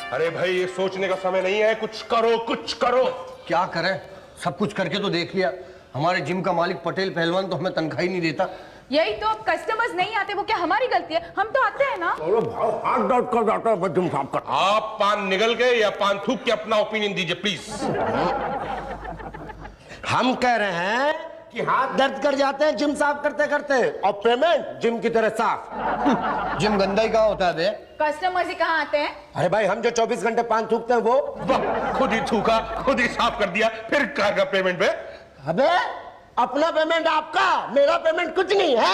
अरे भाई ये सोचने का समय नहीं है, कुछ करो कुछ करो। क्या करें, सब कुछ करके तो देख लिया। हमारे जिम का मालिक पटेल पहलवान तो हमें तनख्वाह ही नहीं देता। यही तो, अब कस्टमर्स नहीं आते वो क्या हमारी गलती है? हम तो आते हैं ना। अरे भाई हाथ दर्द कर जाता है, जिम साफ कर। आप पान निगल गए या पान थूक के अपना ओपिनियन दीजिए प्लीज। हम कह रहे हैं कि हाथ दर्द कर जाते हैं जिम साफ करते करते, और पेमेंट जिम की तरह साफ। जिम गंदा ही कहाँ होता है बे? कस्टमर्स ही कहाँ आते हैं? अरे भाई हम जो 24 घंटे पान थूकते हैं वो। खुद ही थूका, खुद ही साफ कर दिया, फिर कहेगा पेमेंट पे। अबे अपना पेमेंट आपका, मेरा पेमेंट कुछ नहीं है।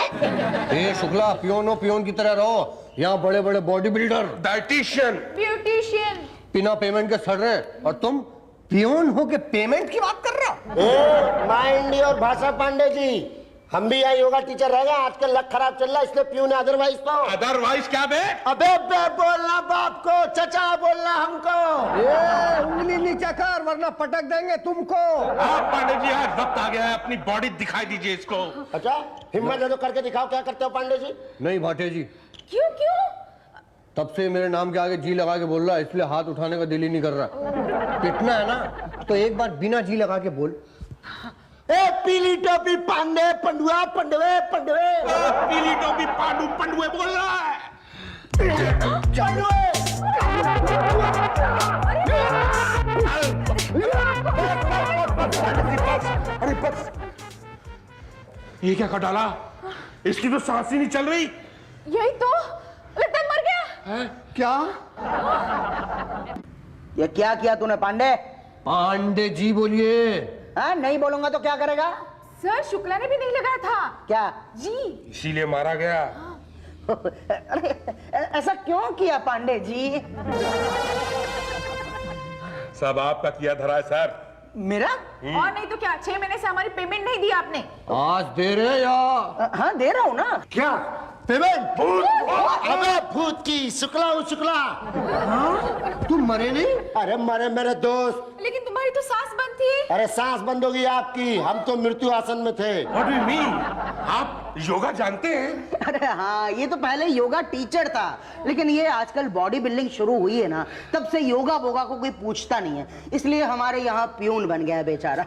ए शुक्ला, पियोनो पियोन की तरह रहो। यहाँ बड़े बड़े बॉडी बिल्डर, डाइटिशियन, ब्यूटिशियन बिना पेमेंट के सड़ रहे, और तुम पियोन हो के पेमेंट की बात कर रहा। माइंड और भाषा पांडे जी, हम भी यहाँ योगा टीचर रह गए, आजकल लक खराब चल रहा है इसलिए प्यून है, अदरवाइज तो। अदरवाइज क्या बे? अबे बे बोलना बाप को, चचा बोलना हमको। उंगली नीचे कर वरना पटक देंगे तुमको। आप पांडे जी आज वक्त आ गया है, अपनी बॉडी दिखाई दीजिए इसको। अच्छा हिम्मत है तो करके दिखाओ, क्या करते हो पांडे जी? नहीं भाटे जी, क्यों क्यों? तब से मेरे नाम के आगे जी लगा के बोल रहा है, इसलिए हाथ उठाने का दिल ही नहीं कर रहा। पिटना है ना तो एक बार बिना जी लगा के बोल। ए पीली टोपी पांडे पंडुआ पंडवे पंडवे। पीली टोपी पांडू पंडुए बोल रहा है। अरे बस, ये क्या कर डाला? इसकी तो सांस ही नहीं चल रही। यही तो, लगता है मर गया। क्या? ये क्या किया तूने पांडे? पांडे जी बोलिए। हाँ नहीं बोलूंगा तो क्या करेगा? सर शुक्ला ने भी नहीं लगाया था। क्या जी? इसीलिए मारा गया। अरे ऐसा क्यों किया पांडे जी? सब आपका किया धरा है सर। मेरा? और नहीं तो क्या, 6 महीने से हमारी पेमेंट नहीं दी आपने। आज दे रहे या? हाँ दे रहा हूँ ना। क्या पेमेंट? अबे भूत की शुक्ला हूँ शुक्ला। तुम मरे नहीं? अरे मरे मेरे दोस्त। लेकिन तुम्हारी तो सांस बंद थी। अरे सांस बंद होगी आपकी, हम तो मृत्यु आसन में थे। What do you mean? आप योगा जानते हैं? अरे हाँ, ये तो पहले योगा टीचर था, लेकिन ये आजकल बॉडी बिल्डिंग शुरू हुई है ना, तब से योगा वोगा को कोई पूछता नहीं है, इसलिए हमारे यहाँ प्यून बन गया है बेचारा।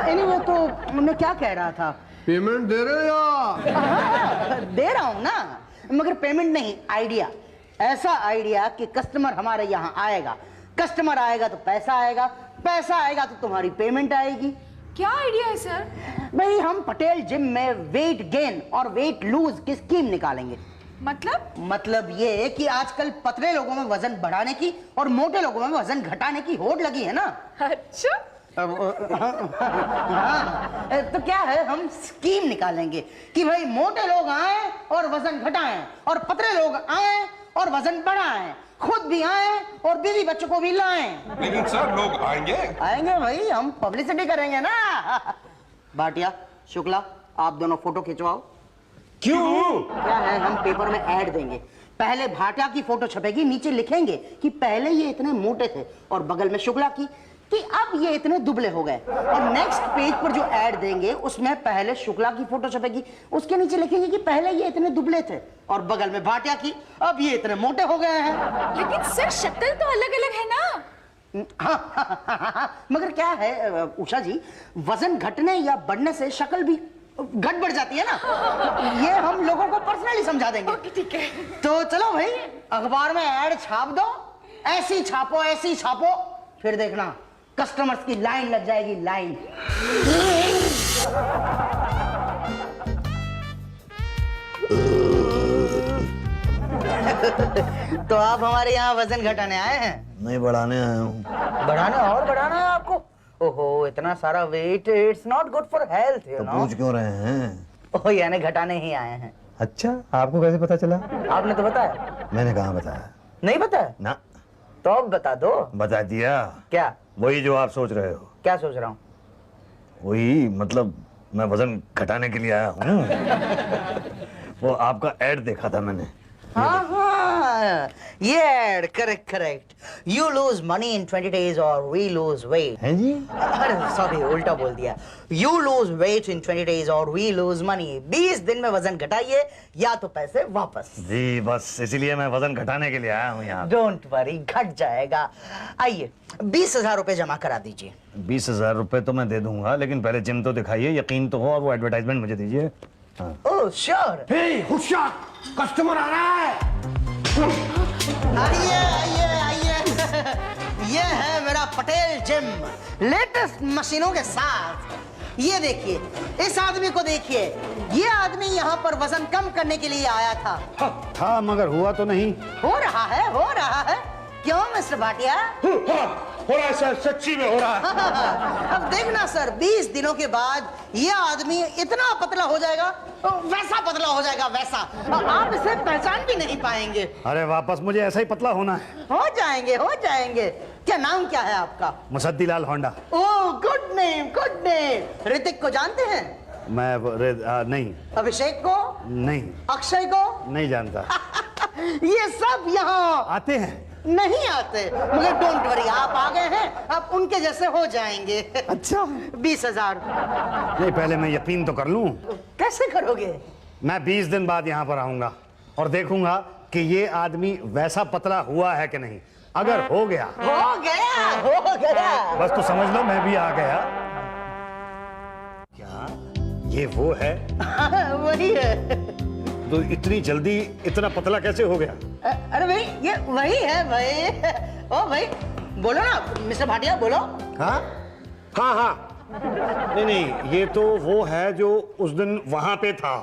एनीवे तो मैं क्या कह रहा था? पेमेंट दे रहे या? दे रहा हूँ ना, मगर पेमेंट नहीं, आइडिया। ऐसा आइडिया कि कस्टमर हमारे यहाँ आएगा, कस्टमर आएगा तो पैसा आएगा, पैसा आएगा तो तुम्हारी पेमेंट आएगी। क्या आइडिया है सर? भाई हम पटेल जिम में वेट गेन और वेट लूज की स्कीम निकालेंगे। मतलब ये कि आजकल पतले लोगों में वजन बढ़ाने की और मोटे लोगों में वजन घटाने की होड़ लगी है ना। अच्छा। हाँ, तो क्या है, हम स्कीम निकालेंगे कि भाई मोटे लोग आए और वजन घटाएं, और पतले लोग आए और वजन बढ़ाएं, खुद भी आए और बीवी बच्चों को भी लाएं। लेकिन सर लोग आएंगे। आएंगे भाई, हम पब्लिसिटी करेंगे ना। भाटिया शुक्ला, आप दोनों फोटो खिंचवाओ। क्यों? क्या है, हम पेपर में ऐड देंगे, पहले भाटिया की फोटो छपेगी, नीचे लिखेंगे कि पहले ये इतने मोटे थे, और बगल में शुक्ला की कि अब ये इतने दुबले हो गए, और नेक्स्ट पेज पर जो ऐड देंगे उसमें पहले शुक्ला की फोटो छपेगी, उसके नीचे लिखेंगे कि पहले ये इतने दुबले थे, और बगल में भाटिया की, अब ये इतने मोटे हो गए हैं। लेकिन सर शक्ल तो अलग अलग है ना। हाँ, मगर क्या है उषा जी, वजन घटने या बढ़ने से शक्ल भी घट बढ़ जाती है ना, ये हम लोगों को पर्सनली समझा देंगे। ठीक है। तो चलो भाई, अखबार में ऐड छाप दो, ऐसी छापो, फिर देखना कस्टमर्स की लाइन लग जाएगी, लाइन। तो आप हमारे यहाँ वजन घटाने आए हैं? नहीं, बढ़ाने आया हूँ। बढ़ाना है आपको? ओहो, इतना सारा weight, it's not good for health, you know. पूछ क्यों रहे हैं? ओह, यानी घटाने ही आए हैं। अच्छा, आपको कैसे पता चला? आपने तो बताया। मैंने कहाँ बताया? नहीं बताया ना। तो अब बता दो। बता दिया। क्या? वही जो आप सोच रहे हो। क्या सोच रहा हूँ? वही, मतलब मैं वजन घटाने के लिए आया हूँ। वो आपका ऐड देखा था मैंने। हाँ, ये एड correct correct you lose money in 20 days और वी लूज वेट है जी? अरे सॉरी उल्टा बोल दिया you lose weight in 20 days और वी लूज मनी 20 दिन में वजन घटाइए या तो पैसे वापस जी बस इसीलिए मैं वजन घटाने के लिए आया हूँ यहाँ। डोंट वरी घट जाएगा आइए 20,000 रुपए जमा करा दीजिए 20,000 रुपए तो मैं दे दूंगा, लेकिन पहले जिम तो दिखाइए, यकीन तो हो, और वो एडवर्टाइजमेंट मुझे दीजिए। हाँ। ओह श्योर हे होशियार, कस्टमर आ रहा है। आइए आइए आइए ये है मेरा पटेल जिम लेटेस्ट मशीनों के साथ। ये देखिए इस आदमी को देखिए, ये आदमी यहाँ पर वजन कम करने के लिए आया था मगर हुआ तो नहीं। हो रहा है क्यों मिस्टर भाटिया? हो रहा है सर, सच्ची में हो रहा है। अब देखना सर 20 दिनों के बाद ये आदमी इतना पतला हो जाएगा, वैसा पतला हो जाएगा वैसा, आप इसे पहचान भी नहीं पाएंगे। अरे वापस मुझे ऐसा ही पतला होना है। हो जाएंगे। क्या नाम क्या है आपका? Musaddilal Honda. Oh good name. Hrithik को जानते हैं? मैं नहीं। अभिषेक को? नहीं। अक्षय को? नहीं जानता। ये सब यहाँ आते हैं? नहीं आते, मगर डोंट वरी आप आ गए हैं, आप उनके जैसे हो जाएंगे। अच्छा 20,000 नहीं, पहले मैं यकीन तो कर लूं। कैसे करोगे? मैं 20 दिन बाद यहाँ पर आऊंगा और देखूंगा कि ये आदमी वैसा पतला हुआ है कि नहीं। अगर हो गया बस तो समझ लो मैं भी आ गया। क्या ये वो है? वही है। तो इतनी जल्दी इतना पतला कैसे हो गया? अरे भाई ये वही है भाई। ओ भाई बोलो ना मिस्टर भाटिया बोलो। हाँ नहीं, ये तो वो है जो उस दिन वहां पे था,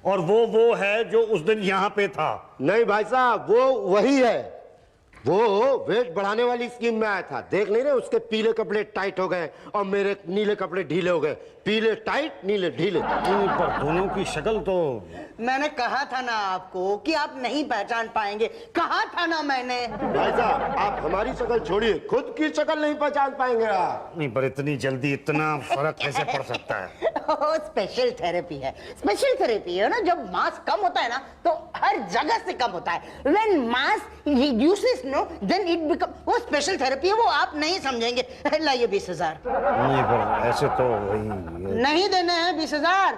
और वो है जो उस दिन यहाँ पे था। नहीं भाई साहब, वो वही है। वो वेट बढ़ाने वाली स्कीम में आया था। देख नहीं रहे उसके पीले कपड़े टाइट हो गए और मेरे नीले कपड़े ढीले हो गए। पीले टाइट, नीले ढीले। पर दोनों की शक्ल तो मैंने कहा था ना आपको कि आप नहीं पहचान पाएंगे, कहा था ना मैंने। भाई साहब आप हमारी शक्ल छोड़िए, खुद की शक्ल नहीं पहचान पाएंगे आप। नहीं, पर इतनी जल्दी इतना फर्क कैसे पड़ सकता है? स्पेशल थेरेपी है। स्पेशल थेरेपी है ना, जब मास कम होता है ना तो हर जगह से कम होता है। When mass reduces, no, then it become, वो स्पेशल थेरेपी है, वो आप नहीं समझेंगे। लाइए 20,000। नहीं, पर ऐसे तो वही नहीं देने हैं 20,000,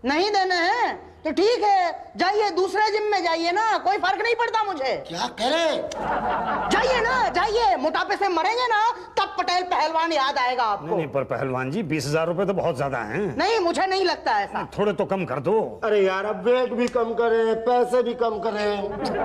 नहीं देने हैं तो ठीक है, जाइए दूसरे जिम में जाइए ना, कोई फर्क नहीं पड़ता मुझे। क्या करे? जाइए ना, जाइए, मोटापे से मरेंगे ना तब पटेल पहलवान याद आएगा आपको। नहीं, पर पहलवान जी 20,000 रुपए तो बहुत ज्यादा हैं। नहीं, मुझे नहीं लगता ऐसा। थोड़े तो कम कर दो। अरे यार अब वेट भी कम करें, पैसे भी कम करें।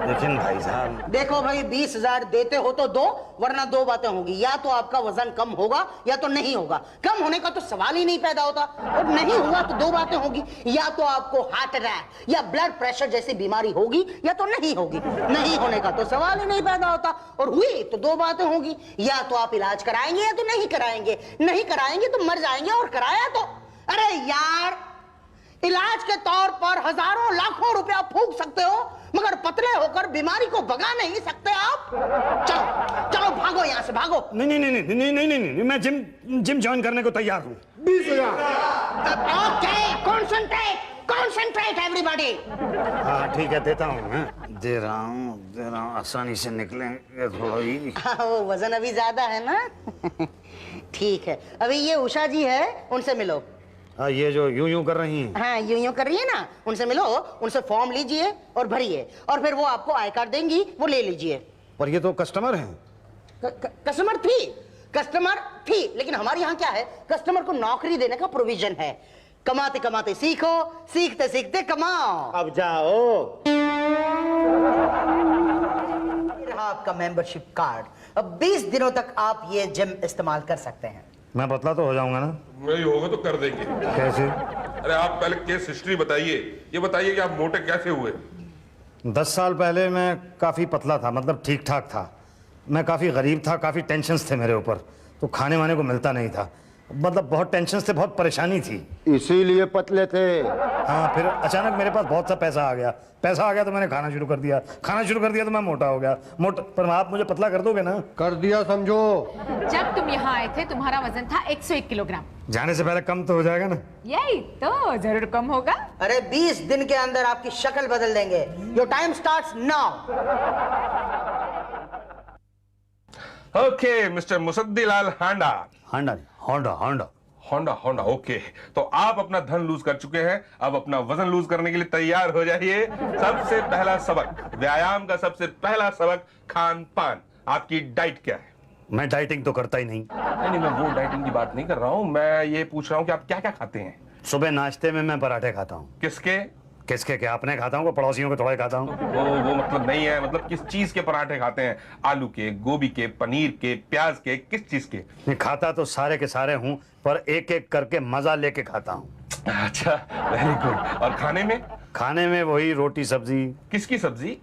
लेकिन भाई साहब देखो भाई 20,000 देते हो तो दो, वरना दो बातें होंगी, या तो आपका वजन कम होगा या तो नहीं होगा। कम होने का तो सवाल ही नहीं पैदा होता, और नहीं हुआ तो दो बातें होंगी, या तो आपको हार्ट अटैक या ब्लड प्रेशर जैसी बीमारी होगी या तो नहीं होगी। नहीं होने का तो सवाल ही नहीं पैदा होता, और हुई तो दो बातें होंगी, या तो आप इलाज कराएंगे या तो नहीं कराएंगे। नहीं कराएंगे तो मर जाएंगे, और कराया तो अरे यार इलाज के तौर पर हजारों लाखों रुपया फूंक सकते हो, मगर पतले होकर बीमारी को भगा नहीं सकते आप। चलो चलो भागो यहाँ से, भागो। नहीं नहीं नहीं नहीं नहीं नहीं नहीं, मैं जिम ज्वाइन करने को तैयार हूँ। 20,000। Okay, concentrate everybody. हाँ ठीक है, देता हूँ मैं। दे रहा हूँ, आसानी से निकलेंगे थोड़ा ही। वो वजन अभी ज्यादा है ना। ठीक है, अभी ये उषा जी है, उनसे मिलो। ये जो यूं कर रही हैं। हाँ यूं कर रही है ना, उनसे मिलो, उनसे फॉर्म लीजिए और भरिए, और फिर वो आपको आई कार्ड देंगी, वो ले लीजिए। पर ये तो कस्टमर हैं। कस्टमर थी, लेकिन हमारे यहाँ क्या है, कस्टमर को नौकरी देने का प्रोविजन है। कमाते कमाते सीखो, सीखते सीखते कमाओ। अब जाओ। ये रहा आपका मेंबरशिप कार्ड। अब 20 दिनों तक आप ये जिम इस्तेमाल कर सकते हैं। मैं पतला तो हो जाऊंगा ना? नहीं होगा तो कर देंगे। कैसे? अरे आप पहले केस हिस्ट्री बताइए, ये बताइए कि आप मोटे कैसे हुए। 10 साल पहले मैं काफ़ी पतला था, मतलब ठीक ठाक था। मैं काफ़ी गरीब था, काफ़ी टेंशन्स थे मेरे ऊपर, तो खाने वाने को मिलता नहीं था। मतलब बहुत टेंशन से, बहुत परेशानी थी। इसीलिए पतले थे। हाँ, फिर अचानक मेरे पास बहुत सा पैसा आ गया। पैसा आ गया तो मैंने खाना शुरू कर दिया, खाना शुरू कर दिया तो मैं मोटा हो गया। मोटा पर आप मुझे पतला कर दोगे ना? कर दिया समझो। जब तुम यहाँ आए थे तुम्हारा वजन था 101 किलोग्राम। जाने से पहले कम तो हो जाएगा ना? यही तो, जरूर कम होगा। अरे 20 दिन के अंदर आपकी शक्ल बदल देंगे। Your time starts now. Okay mister Musaddilal Handa. Handa Honda Honda Honda Honda okay, तो आप अपना धन लूज कर चुके हैं, अब अपना वजन लूज करने के लिए तैयार हो जाइए। सबसे पहला सबक, व्यायाम का सबसे पहला सबक, खान पान। आपकी डाइट क्या है? मैं डाइटिंग तो करता ही नहीं। नहीं, मैं वो डाइटिंग की बात नहीं कर रहा हूं, मैं ये पूछ रहा हूं कि आप क्या क्या खाते हैं? सुबह नाश्ते में मैं पराठे खाता हूँ। किसके? किसके क्या? अपने खाता हूँ, पड़ोसियों के थोड़े खाता हूँ। वो मतलब नहीं है, मतलब किस चीज के पराठे खाते हैं? आलू के, गोभी के, पनीर के, प्याज के, किस चीज के? नहीं, खाता तो सारे के सारे हूँ, पर एक एक करके मजा लेके खाता हूँ। अच्छा, वेरी गुड। और खाने में? खाने में वही रोटी सब्जी। किसकी सब्जी?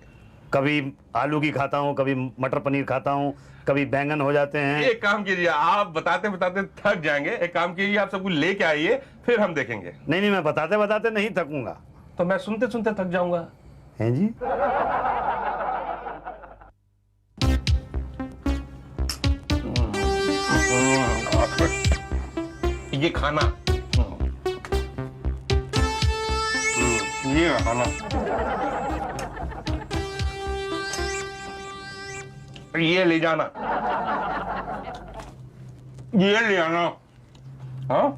कभी आलू की खाता हूँ, कभी मटर पनीर खाता हूँ, कभी बैंगन हो जाते हैं। एक काम कीजिए, आप बताते बताते थक जाएंगे। एक काम कीजिए, आप सब कुछ लेके आइए, फिर हम देखेंगे। नहीं, मैं बताते बताते नहीं थकूंगा। तो मैं सुनते सुनते थक जाऊंगा। हैं जी? ये खाना, ये खाना, ये ले जाना, ये ले आना। हाँ,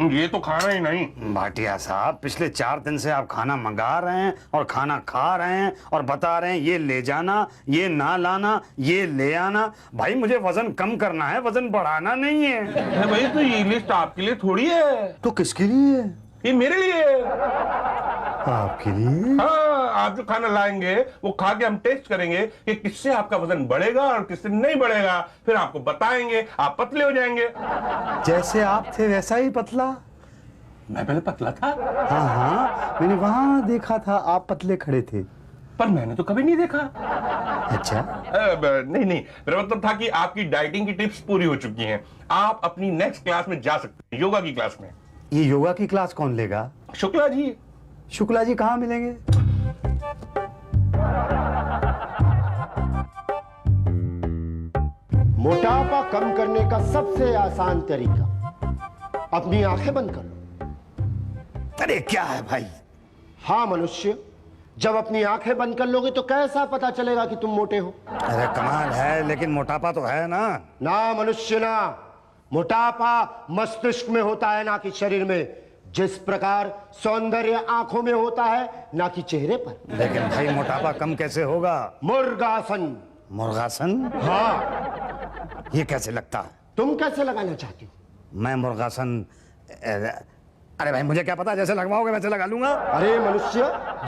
ये तो खाना ही नहीं। भाटिया साहब, पिछले 4 दिन से आप खाना मंगा रहे हैं और खाना खा रहे हैं और बता रहे हैं ये ले जाना, ये ना लाना, ये ले आना। भाई मुझे वजन कम करना है, वजन बढ़ाना नहीं है। भाई तो ये लिस्ट आपके लिए थोड़ी है, तो किसके लिए? ये मेरे लिए है। आपके लिए? हाँ, आप जो खाना लाएंगे वो खा के हम टेस्ट करेंगे कि किससे आपका वजन बढ़ेगा और किससे नहीं बढ़ेगा। फिर आपको बताएंगे, आप पतले हो जाएंगे। जैसे आप थे वैसा ही पतला। मैं पहले पतला था। हाँ, मैंने वहां देखा था, आप पतले खड़े थे। पर मैंने तो कभी नहीं देखा। अच्छा। नहीं, मेरा मतलब था कि आपकी डाइटिंग की टिप्स पूरी हो चुकी हैं, आप अपनी नेक्स्ट क्लास में जा सकते हैं, योगा की क्लास में। ये योगा की क्लास कौन लेगा? शुक्ला जी। शुक्ला जी कहाँ मिलेंगे? मोटापा कम करने का सबसे आसान तरीका, अपनी आंखें बंद कर लो। अरे क्या है भाई? हाँ मनुष्य, जब अपनी आंखें बंद कर लोगे तो कैसा पता चलेगा कि तुम मोटे हो? अरे कमाल है, लेकिन मोटापा तो है ना। ना मनुष्य ना, मोटापा मस्तिष्क में होता है, ना कि शरीर में। जिस प्रकार सौंदर्य आंखों में होता है, ना कि चेहरे पर। लेकिन भाई मोटापा कम कैसे होगा? मुर्गासन। मुर्गासन? हाँ। ये कैसे लगता है? तुम कैसे लगाना चाहती हो? मैं मुर्गासन, अरे भाई मुझे क्या पता, जैसे लगवाओगे वैसे लगा लूंगा। अरे मनुष्य,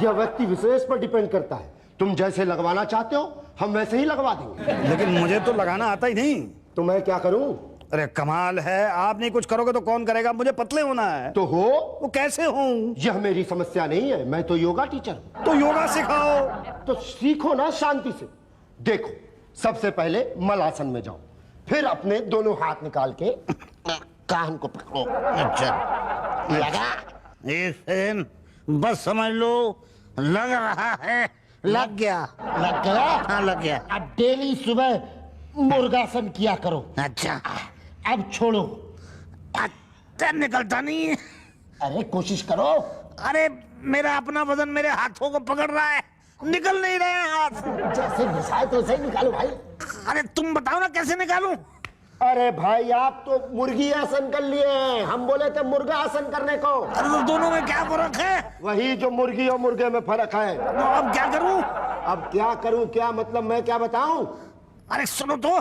यह व्यक्ति विशेष पर डिपेंड करता है। तुम जैसे लगवाना चाहते हो हम वैसे ही लगवा देंगे। लेकिन मुझे तो लगाना आता ही नहीं। तो मैं क्या करूं? अरे कमाल है, आप नहीं कुछ करोगे तो कौन करेगा? मुझे पतले होना है। तो हो। वो कैसे हूँ? यह मेरी समस्या नहीं है, मैं तो योगा टीचर हूं। तो योगा सिखाओ। तो सीखो ना शांति से। देखो, सबसे पहले मलासन में जाओ, फिर अपने दोनों हाथ निकाल के कान को पकड़ो। अच्छा, लगा? बस समझ लो, लग रहा है। लग गया। लग गया? हाँ, लग गया। अब डेली सुबह मुर्गासन किया करो। अच्छा, अब छोड़ो। अच्छा, निकलता नहीं है। अरे कोशिश करो। अरे मेरा अपना वजन मेरे हाथों को पकड़ रहा है, निकल नहीं रहे हैं हाथ। जैसे घुसाए तो वैसे ही निकालो भाई। अरे तुम बताओ ना कैसे निकालूं? अरे भाई, आप तो मुर्गी आसन कर लिए हैं, हम बोले थे मुर्गा आसन करने को। अरे तो दोनों में क्या फर्क है? वही जो मुर्गी और मुर्गे में फर्क है। तो अब क्या करूं? अब क्या करूं, क्या मतलब मैं क्या बताऊं? अरे सुनो तो,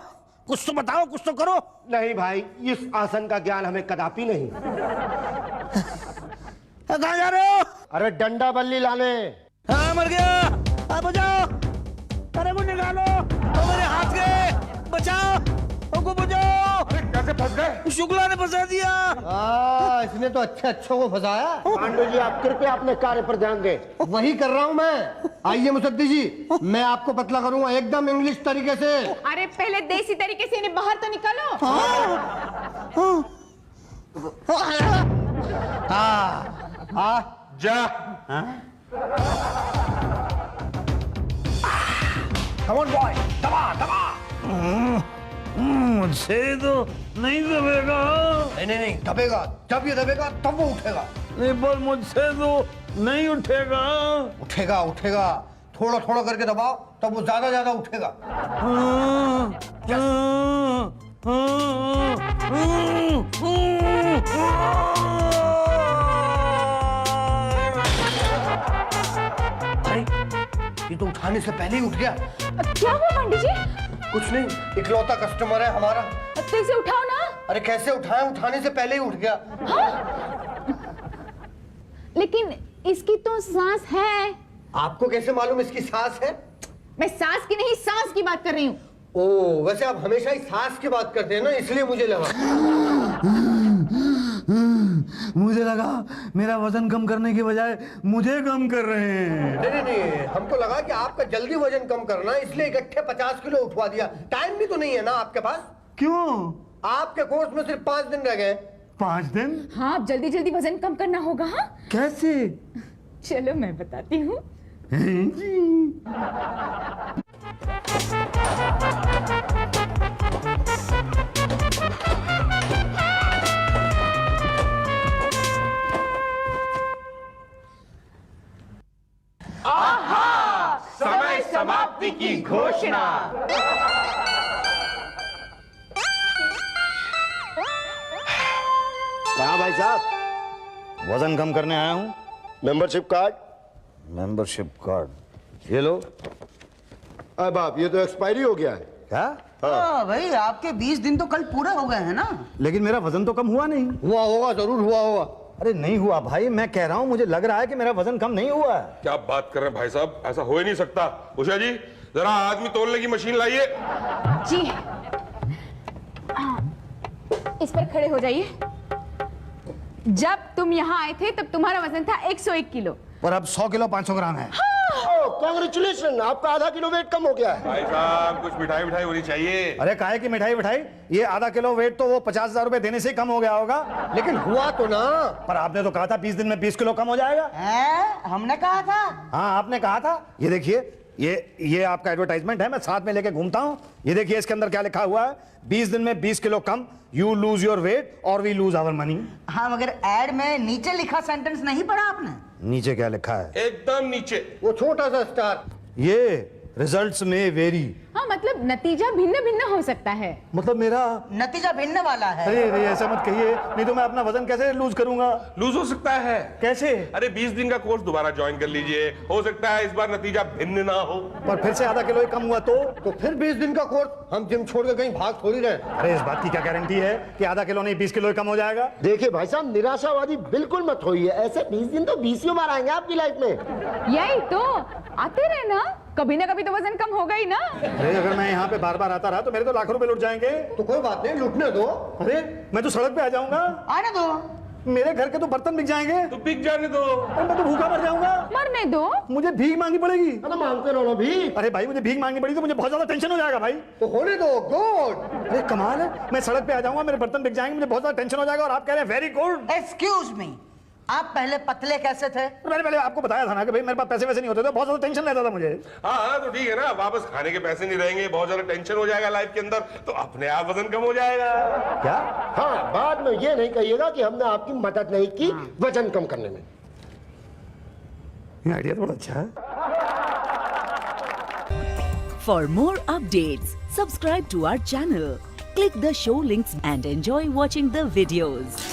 कुछ तो बताओ, कुछ तो करो। नहीं भाई, इस आसन का ज्ञान हमें कदापि नहीं। कहाँ जा रहे हो? अरे डंडा बल्ली लाने। हाँ, मर गया। अब बचाओ, अरे वो निकालो, वो मेरे हाथ के बचाओ, उनको बचाओ। से फंस गए। शुक्ला ने फंसा दिया। इसने तो अच्छे अच्छों को फंसाया। पांडु जी आप कृपया अपने कार्य पर ध्यान दें। वही कर रहा हूँ मैं। आइए मुसद्दी जी, मैं आपको पतला करूंगा एकदम इंग्लिश तरीके से। अरे पहले देसी तरीके से इन्हें बाहर तो निकालो। जा। Come on boy, दबा दबा। मुझसे तो नहीं दबेगा। नहीं दबेगा। जब ये दबेगा तब वो उठेगा। नहीं पर मुझसे तो नहीं उठेगा। उठेगा उठेगा, थोड़ा थोड़ा करके दबाओ तब वो ज्यादा ज्यादा उठेगा। अरे ये तो उठाने से पहले ही उठ गया। क्या हुआ पंडित जी? कुछ नहीं, इकलौता कस्टमर है हमारा। तो इसे उठाओ ना। अरे कैसे उठाएं, उठाने से पहले ही उठ गया। लेकिन इसकी तो सांस है। आपको कैसे मालूम इसकी सांस है? मैं सांस की नहीं, सांस की बात कर रही हूँ। ओ, वैसे आप हमेशा ही सांस की बात करते हैं ना, इसलिए मुझे लगा। मुझे लगा मेरा वजन कम करने के बजाय मुझे कम कर रहे हैं। नहीं, हमको लगा कि आपका जल्दी वजन कम करना है, इसलिए इकट्ठे 50 किलो उठवा दिया। टाइम भी तो नहीं है ना आपके पास। क्यों? आपके कोर्स में सिर्फ 5 दिन रह गए। 5 दिन? हाँ, अब जल्दी जल्दी वजन कम करना होगा। हाँ? कैसे? चलो मैं बताती हूँ। समय समाप्ति की घोषणा। कहा भाई साहब? वजन कम करने आया हूँ। Membership card. मेंबरशिप कार्ड ये लो। अरे बाप, ये तो एक्सपायरी हो गया है। क्या? भाई आपके 20 दिन तो कल पूरे हो गए हैं ना। लेकिन मेरा वजन तो कम हुआ नहीं। हुआ होगा, जरूर हुआ होगा। अरे नहीं हुआ भाई, मैं कह रहा हूँ मुझे लग रहा है कि मेरा वजन कम नहीं हुआ है। क्या बात कर रहे हैं भाई साहब, ऐसा हो ही नहीं सकता। उषा जी जरा आदमी तोलने की मशीन लाइए। जी हाँ, इस पर खड़े हो जाइए। जब तुम यहाँ आए थे तब तुम्हारा वजन था 101 किलो और अब 100 किलो 500 ग्राम है। कांग्रेचुलेशन, आपका आधा किलो वेट कम हो गया है। भाई साहब कुछ मिठाई मिठाई होनी चाहिए। अरे काहे की मिठाई मिठाई, ये आधा किलो वेट तो वो 50,000 रुपए देने से ही कम हो गया होगा। लेकिन हुआ तो ना। पर आपने तो कहा था 20 दिन में 20 किलो कम हो जाएगा। हमने कहा था। हाँ आपने कहा था। ये देखिए, ये आपका एडवर्टाइजमेंट है, मैं साथ में लेके घूमता हूँ। ये देखिए इसके अंदर क्या लिखा हुआ है, 20 दिन में 20 kilo come, you lose your weight और वी लूज आवर मनी। हाँ मगर एड में नीचे लिखा सेंटेंस नहीं पढ़ा आपने? नीचे क्या लिखा है? एकदम नीचे वो छोटा सा स्टार। ये रिजल्ट्स में वेरी। हाँ, मतलब नतीजा भिन्न भिन्न हो सकता है। मतलब मेरा नतीजा भिन्न वाला है। अरे ऐसा मत कहिए, नहीं तो मैं अपना वजन कैसे लूज करूंगा? लूज हो सकता है। कैसे? अरे 20 दिन का कोर्स दोबारा ज्वाइन कर लीजिए, हो सकता है इस बार नतीजा भिन्न ना हो। पर फिर से आधा किलो ही कम हुआ तो फिर 20 दिन का कोर्स, हम जिम छोड़ के कहीं भाग थोड़ी रहे। अरे इस बात की क्या गारंटी है कि आधा किलो नहीं 20 किलो ही कम हो जाएगा? देखिए भाई साहब, निराशावादी बिल्कुल मत होइए। ऐसे 20 दिन तो 20 बार आएंगे आपकी लाइफ में। यही तो, आते रहे ना, कभी ना कभी तो वजन कम होगा ही ना। अरे अगर मैं यहाँ पे बार बार आता रहा तो मेरे तो लाखों रुपए लुट जाएंगे। तो कोई बात नहीं, लुटने दो। अरे मैं तो सड़क पे आ जाऊंगा, आने दो। मेरे घर के तो बर्तन बिक जाएंगे। तो बिक जाने दो। अरे मैं तो भूखा मर जाऊंगा। मरने दो। मुझे भीख मांगनी पड़ेगी। अरे मांगते रहो भी। अरे भाई मुझे भीख मांगनी पड़ी तो मुझे बहुत ज्यादा टेंशन हो जाएगा भाई। तो होने दो। गुड। अरे कमाल है, मैं सड़क पे आ जाऊंगा, मेरे बर्तन बिक जाएंगे, मुझे बहुत ज्यादा टेंशन हो जाएगा और आप कह रहे हैं वेरी गुड। एक्सक्यूज मी, आप पहले पतले कैसे थे? मैंने पहले आपको बताया था ना कि भाई मेरे पास पैसे वैसे नहीं होते थे, बहुत ज्यादा टेंशन रहता था मुझे। हाँ तो ठीक है ना, वापस खाने के पैसे नहीं रहेंगे, बहुत ज्यादा टेंशन हो जाएगा लाइफ के अंदर, तो अपने आप वजन कम हो जाएगा। क्या? हाँ, बाद में ये नहीं कहिएगा कि हमने आपकी मदद नहीं की वजन कम करने में। ये आइडिया थोड़ा अच्छा है। For more updates, subscribe to our channel, click the show links and enjoy watching the videos.